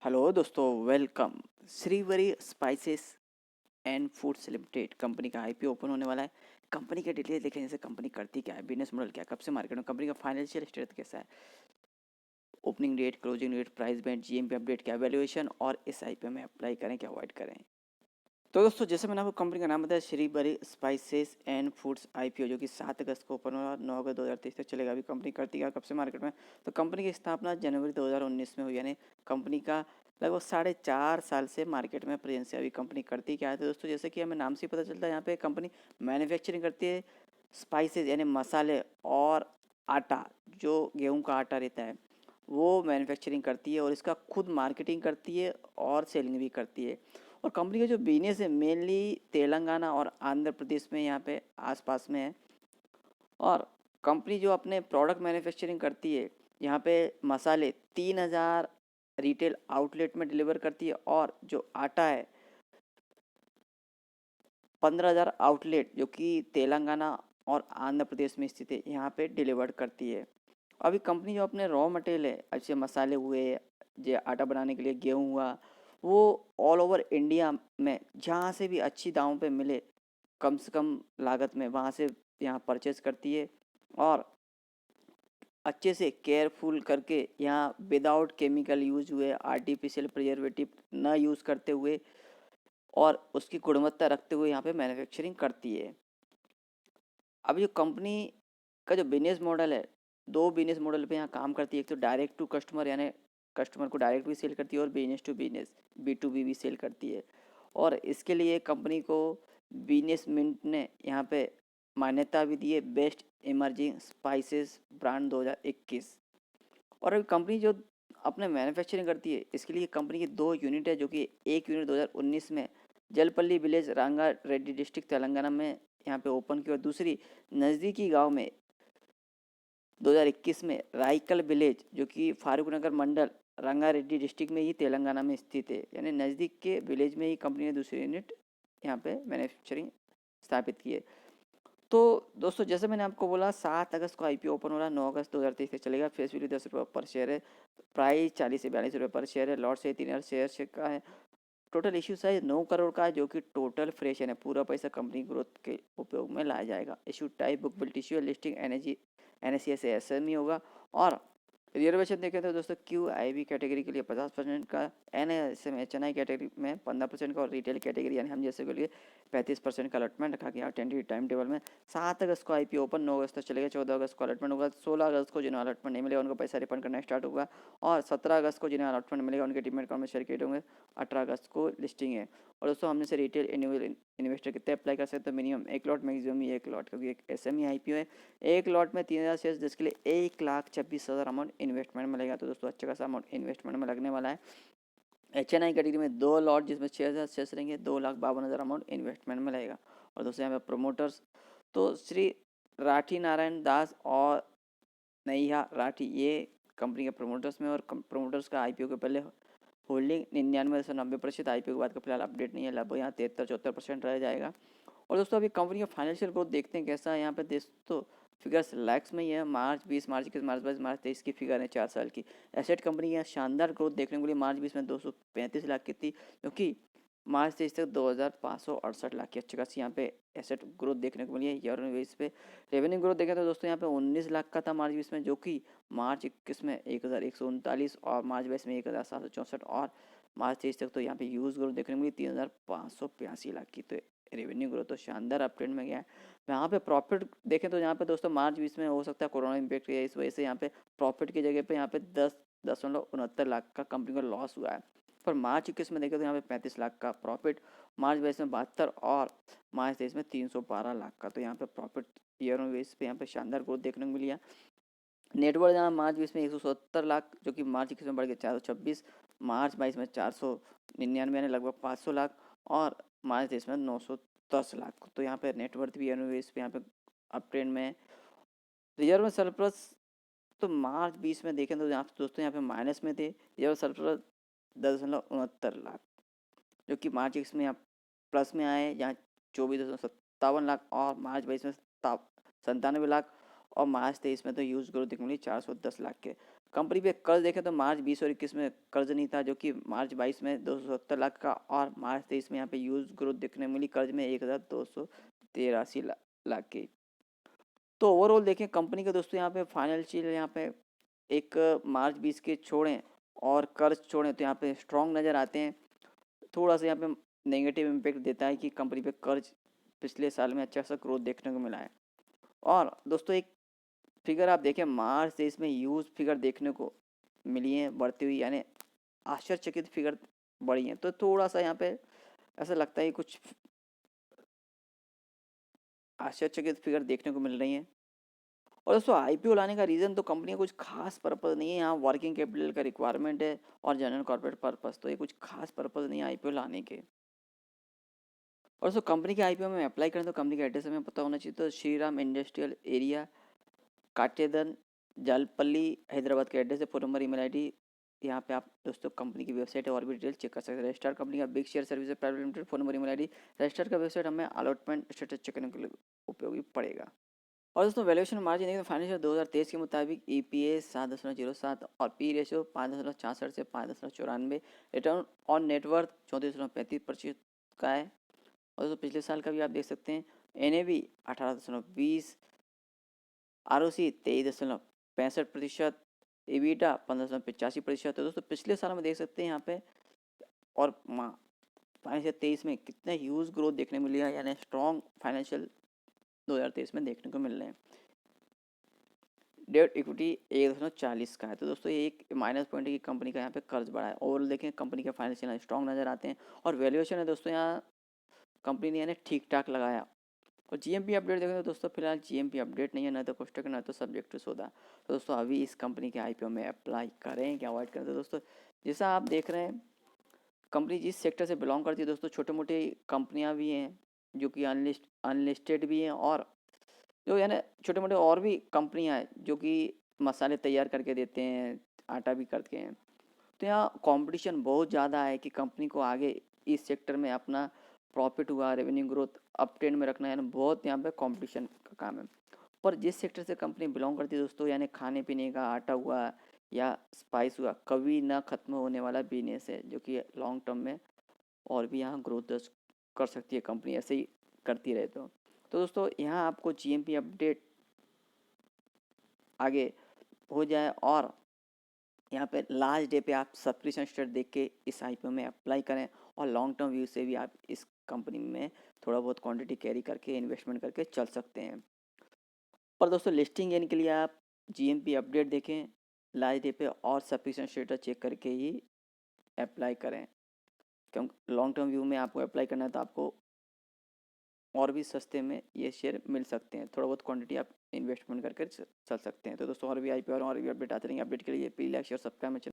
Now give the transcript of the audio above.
Hello दोस्तों, welcome. Srivari spices and foods limited company का IPO open होने वाला है। कंपनी के डिटेल देखें, जैसे कंपनी करती क्या है, बिजनेस मॉडल क्या है, कब से मार्केट में, कंपनी का फाइनेंशियल स्टेटस कैसा है, opening date, closing date, price band, GMP update क्या, वैल्यूएशन और इस आईपीओ में अप्लाई करें क्या अवॉइड करें। तो दोस्तों, जैसे मैंने आपको कंपनी का नाम बताया, श्री बरी स्पाइसेस एंड फूड्स आईपीओ, जो कि 7 अगस्त को ओपन हुआ, 9 अगस्त 2023 तक चलेगा। अभी कंपनी करती है कब से मार्केट में, तो कंपनी की स्थापना जनवरी 2019 में हुई, यानी कंपनी का लगभग 4.5 साल से मार्केट में प्रेजेंस है। अभी कंपनी करती क्या है, तो दोस्तों जैसे कि हमें नाम से ही पता चलता है, यहाँ पे कंपनी मैन्युफैक्चरिंग करती है स्पाइसेस यानी मसाले और आटा, जो गेहूँ का आटा रहता है वो मैन्युफैक्चरिंग करती है और इसका खुद मार्केटिंग करती है और सेलिंग भी करती है। और कंपनी का जो बिजनेस है मेनली तेलंगाना और आंध्र प्रदेश में यहाँ पे आसपास में है। और कंपनी जो अपने प्रोडक्ट मैन्युफैक्चरिंग करती है, यहाँ पे मसाले 3,000 रिटेल आउटलेट में डिलीवर करती है, और जो आटा है 15,000 आउटलेट, जो कि तेलंगाना और आंध्र प्रदेश में स्थित है, यहाँ पे डिलीवर करती है। अभी कंपनी जो अपने रॉ मटेरियल है, अच्छे मसाले हुए, जो आटा बनाने के लिए गेहूँ हुआ, वो ऑल ओवर इंडिया में जहाँ से भी अच्छी दामों पे मिले, कम से कम लागत में, वहाँ से यहाँ परचेज करती है। और अच्छे से केयरफुल करके यहाँ विदाउट केमिकल यूज हुए, आर्टिफिशियल प्रिजर्वेटिव न यूज़ करते हुए और उसकी गुणवत्ता रखते हुए यहाँ पे मैन्युफैक्चरिंग करती है। अब जो कंपनी का जो बिजनेस मॉडल है, दो बिजनेस मॉडल पे यहाँ काम करती है। एक तो डायरेक्ट टू कस्टमर, यानी कस्टमर को डायरेक्ट भी सेल करती है, और बिजनेस टू बिजनेस B2B भी सेल करती है। और इसके लिए कंपनी को बिजनेस मिंट ने यहाँ पे मान्यता भी दी है, बेस्ट इमर्जिंग स्पाइसेस ब्रांड 2021। और अभी कंपनी जो अपने मैन्युफैक्चरिंग करती है, इसके लिए कंपनी की 2 यूनिट है, जो कि एक यूनिट 2019 में जलपल्ली विलेज, रंगा रेड्डी डिस्ट्रिक्ट, तेलंगाना में यहाँ पे ओपन की, और दूसरी नज़दीकी गांव में 2021 में राइकल विलेज, जो कि फारूक नगर मंडल, रंगारेड्डी डिस्ट्रिक्ट में ही तेलंगाना में स्थित है। यानी नज़दीक के विलेज में ही कंपनी ने दूसरी यूनिट यहाँ पे मैन्युफैक्चरिंग स्थापित की है। तो दोस्तों, जैसे मैंने आपको बोला, 7 अगस्त को आईपीओ ओपन हो रहा है, 9 अगस्त 2023 तक चलेगा। फेस वैल्यू 10 रुपये पर शेयर है, प्राइस 40 से 42 रुपये पर शेयर है, लॉट से 3,000 शेयर का है। टोटल इश्यू साइज 9 करोड़ का है, जो कि टोटल फ्रेश है, पूरा पैसा कंपनी ग्रोथ के उपयोग में लाया जाएगा। Issue type book built issue, listing NSE से SME होगा। और रिजर्वेशन देखें तो दोस्तों, QIB कैटेगरी के लिए 50% का, NSM HNI कैटेगरी में 15% का, और रिटेल कैटेगरी यानी हम जैसे के लिए 35% का अलॉटमेंट रखा गया टेंटेटिव टाइम टेबल में। 7 अगस्त को आईपीओ ओपन, 9 अगस्त तक चलेगा, 14 अगस्त को अलॉटमेंट होगा, 16 अगस्त को जिन्हें अलॉटमेंट नहीं मिलेगा उनका पैसा रिफंड करना स्टार्ट होगा, और 17 अगस्त को जिन्हें अलॉटमेंट मिलेगा उनके डीमैट अकाउंट में शेयर किए होंगे। 18 अगस्त को लिस्टिंग है। और दोस्तों, हमने से रिटेल इन्वेस्टर कितने अप्लाई कर सकते हैं, मिनिमम 1 लॉट, मैक्सिमम ही 1 लॉट, क्योंकि एक SME आईपीओ है। 1 लॉट में 3,000 शेयर, जिसके लिए 1,26,000 अमाउंट इन्वेस्टमेंट मिलेगा। तो दोस्तों, अच्छा खासा अमाउंट इन्वेस्टमेंट में लगने वाला है। HNI कैटेगरी में 2 लॉट, जिसमें 6,000 शेयर्स रहेंगे, 2,52,000 अमाउंट इन्वेस्टमेंट में लगेगा। और दोस्तों, यहाँ पे प्रोमोटर्स तो श्री राठी नारायण दास और नैया राठी, ये कंपनी के प्रोमोटर्स में। और प्रोमोटर्स का आईपीओ के पहले होल्डिंग 99.90%, आईपीओ के बाद का फिलहाल अपडेट नहीं है, लगभग यहाँ 73-74% रह जाएगा। और दोस्तों, अभी कंपनी का फाइनेंशियल ग्रोथ देखते हैं कैसा है। यहाँ पे दोस्तों फिगर्स लैक्स में ही है। मार्च 20, मार्च 21, मार्च 22, मार्च 23 की फिगर है 4 साल की। एसेट कंपनी की शानदार ग्रोथ देखने को मिली। मार्च 20 में 235 लाख की थी, जो कि मार्च 23 तक 2,568 लाख की अच्छी खासी यहाँ पे एसेट ग्रोथ देखने को मिली है ईयर ऑन बेस पे। रेवेन्यू ग्रोथ देखें तो दोस्तों, यहाँ पे 19 लाख का था मार्च 20 में, जो कि मार्च 21 में 1,139, और मार्च 22 में 1,764, और मार्च 23 तक तो यहाँ पे यूज ग्रोथ देखने को मिली 3,585 लाख की। तो रेवेन्यू ग्रोथ तो शानदार अपट्रेंड में गया है। यहाँ पे प्रॉफिट देखें तो यहाँ पे दोस्तों मार्च 20 में हो सकता है कोरोना इम्पैक्ट है, इस वजह से यहाँ पे प्रॉफिट की जगह पे यहाँ पे 10.69 लाख का कंपनी को लॉस हुआ है। पर मार्च 21 में देखें तो यहाँ पे 35 लाख का प्रॉफिट, मार्च 22 में 72, और मार्च 23 में 312 लाख का। तो यहाँ पे प्रॉफिट ईयर ऑन बेस पे यहाँ पे शानदार ग्रोथ देखने को मिली है। नेटवर्थ यहाँ मार्च 20 में 170 लाख, जो कि मार्च 21 में बढ़ गया 426, मार्च 22 में 499 यानी लगभग 500 लाख, और मार्च 23 में 910 लाख। तो यहाँ पे नेटवर्थ भी एनुवेस पे यहाँ पे अप ट्रेंड में। रिजर्व में सरप्लस तो मार्च 20 में देखें तो यहाँ दोस्तों यहाँ पे माइनस में थे। रिजर्व सरप्लस 10.69 लाख, जो कि मार्च 21 में यहाँ प्लस में आए, यहाँ 24.57 लाख, और मार्च 22 में 97 लाख, और मार्च 23 में तो यूज ग्रोथ देखने मिली 410 लाख के। कंपनी पे कर्ज देखें तो मार्च 20 और 21 में कर्ज नहीं था, जो कि मार्च 22 में 270 लाख का, और मार्च 23 में यहाँ पे यूज ग्रोथ देखने मिली कर्ज में 1283 लाख की। तो ओवरऑल देखें कंपनी के दोस्तों यहाँ पे फाइनेंशियल यहाँ पे एक मार्च 20 के छोड़ें और कर्ज छोड़ें तो यहाँ पे स्ट्रॉन्ग नज़र आते हैं। थोड़ा सा यहाँ पे नेगेटिव इम्पैक्ट देता है कि कंपनी पे कर्ज पिछले साल में अच्छा सा ग्रोथ देखने को मिला है। और दोस्तों एक फिगर आप देखें मार्च 23 में यूज फिगर देखने को मिली है बढ़ती हुई, यानी आश्चर्यचकित फिगर बढ़ी है। तो थोड़ा सा यहाँ पे ऐसा लगता है कुछ आश्चर्यचकित फिगर देखने को मिल रही हैं। और दोस्तों आईपीओ लाने का रीज़न तो कंपनी का कुछ खास पर्पज़ नहीं है, यहाँ वर्किंग कैपिटल का रिक्वायरमेंट है और जनरल कॉर्पोरेट पर्पज़, तो ये कुछ खास पर्पज़ नहीं है आईपीओ लाने के। और दोस्तों कंपनी के आईपीओ में अप्लाई करें तो कंपनी का एड्रेस हमें पता होना चाहिए। तो श्री राम इंडस्ट्रियल एरिया, काटेदन, जालपल्ली, हैदराबाद का एड्रेस है। फ़ोन नंबर, ईमेल आईडी, यहाँ पे आप दोस्तों कंपनी की वेबसाइट है और भी डिटेल चेक कर सकते हैं। रजिस्टर्ड कंपनी का big share service private limited, phone number, email ID. Registered का वेबसाइट हमें अलॉटमेंट स्टेटस चेक करने के लिए उपयोगी पड़ेगा। और दोस्तों वैल्यूएशन मार्जिन देखिए फाइनेंशियल 2023 के मुताबिक ईपीएस 7.07 और पी रेशियो 5.66 से 5.94, रिटर्न ऑन नेटवर्थ 34.35% का है। और दोस्तों पिछले साल का भी आप देख सकते हैं, एनएवी 18.20, आरओसी 23.65%, एबीटा 15.85%। तो दोस्तों पिछले साल में देख सकते हैं यहाँ पे, और फाइनेंशियल 23 में कितना ह्यूज ग्रोथ देखने मिली है, यानी स्ट्रॉन्ग फाइनेंशियल 2023 में देखने को मिल रहे हैं। डेट इक्विटी 1.40 का है। तो दोस्तों ये एक माइनस पॉइंट है कि कंपनी का यहाँ पे कर्ज बढ़ा है। ओवरऑल देखें कंपनी के फाइनेंशियल स्ट्रॉन्ग नज़र आते हैं, और वैल्यूएशन है दोस्तों यहाँ कंपनी ने यानी ठीक ठाक लगाया। और जीएमपी अपडेट देखें तो दोस्तों फिलहाल जीएमपी अपडेट नहीं है, ना तो कोष्टक ना तो सब्जेक्ट टू सौदा। तो दोस्तों अभी इस कंपनी के आईपीओ में अप्लाई करें क्या अवॉइड करें। तो दोस्तों जैसा आप देख रहे हैं कंपनी जिस सेक्टर से बिलोंग करती है दोस्तों, छोटे मोटे कंपनियाँ भी हैं जो कि अनलिस्टेड भी हैं, और जो है ना छोटे मोटे और भी कंपनियां हैं जो कि मसाले तैयार करके देते हैं, आटा भी करते हैं। तो यहाँ कंपटीशन बहुत ज़्यादा है कि कंपनी को आगे इस सेक्टर में अपना प्रॉफिट हुआ, रेवेन्यू ग्रोथ अप ट्रेंड में रखना है ना, बहुत यहाँ पे कंपटीशन का काम है। पर जिस सेक्टर से कंपनी बिलोंग करती है दोस्तों, यानी खाने पीने का आटा हुआ या स्पाइस हुआ, कभी ना ख़त्म होने वाला बिजनेस है जो कि लॉन्ग टर्म में और भी यहाँ ग्रोथ कर सकती है कंपनी ऐसे ही करती रहे तो दोस्तों यहाँ आपको जीएमपी अपडेट आगे हो जाए, और यहाँ पे लास्ट डे पे आप सब्सक्रिप्शन स्टेट देख के इस आईपीओ में अप्लाई करें, और लॉन्ग टर्म व्यू से भी आप इस कंपनी में थोड़ा बहुत क्वांटिटी कैरी करके इन्वेस्टमेंट करके चल सकते हैं। पर दोस्तों लिस्टिंग गेन के लिए आप जीएमपी अपडेट देखें लास्ट डे पे, और सब्सक्रिप्शन स्टेटस चेक करके ही अप्लाई करें, क्योंकि लॉन्ग टर्म व्यू में आपको अप्लाई करना है तो आपको और भी सस्ते में ये शेयर मिल सकते हैं। थोड़ा बहुत क्वांटिटी आप इन्वेस्टमेंट करके चल सकते हैं। तो दोस्तों और भी आईपीओ और भी अपडेट आते रहेंगे। अपडेट के लिए प्लीज लाइक शेयर सब्सक्राइब।